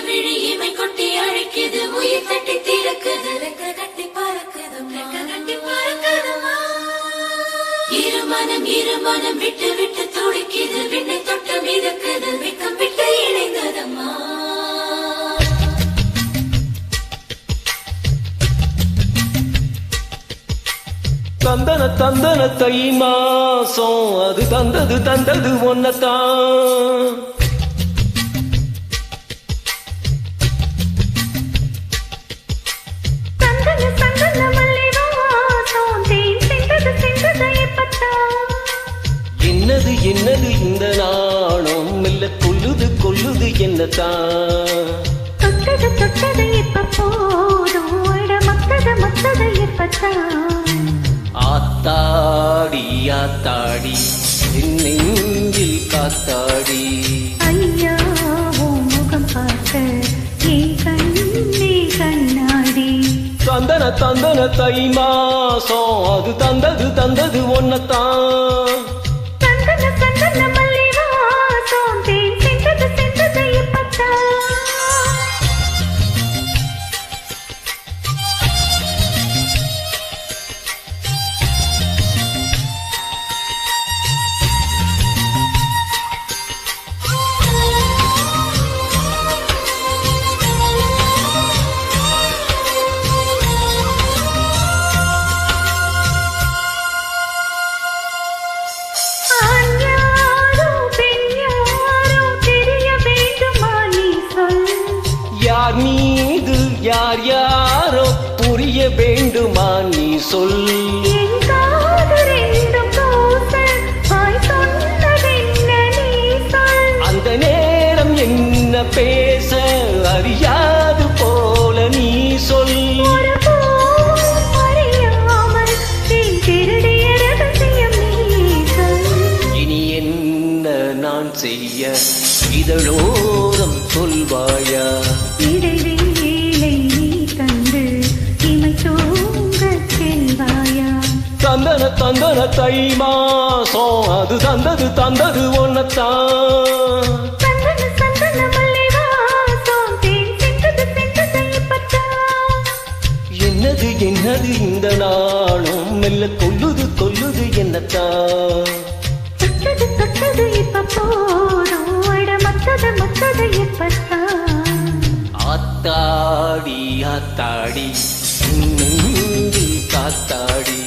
விழியிமை கொட்டி அழைக்குது உயிர் தட்டி திறக்குது ரெக்க கட்டி பறக்குது இருமனம் விட்டு விட்டு துடிக்குது விண்ணை தொட்டு மிதக்குது வெக்கம் விட்டு இணைந்ததம்மா தந்தன தந்தன தை மாசம் அது தந்தது ஒன்னத்தான் என்னது என்னது இந்த நாணம் மெல்ல கொல்லுது என்னத்தான் தொட்டது இப்ப போதும் மத்தது இப்பத்தான் ஆத்தாடி ஆத்தாடி நெஞ்சில் காத்தாடி ஐயா முகம் பார்க்க என் கண்ணே கண்ணாடி தந்தன தை மாசம் அது தந்தது ஒன்னத்தான் மீது யார் யாரோ புரிய வேண்டுமா நீ சொல் அந்த நேரம் என்ன பேச அறியாது போல நீ சொல் இனி என்ன நான் செய்ய இதழோரம் சொல்வாயா தந்தன தை மாசம் அது தந்தது ஒன்னத்தான் என்னது என்னது இந்த நாளும் மெல்ல கொல்லுது என்னத்தான் தொட்டது இப்ப போதும் மத்தது இப்பத்தான் ஆத்தாடி ஆத்தாடி காத்தாடி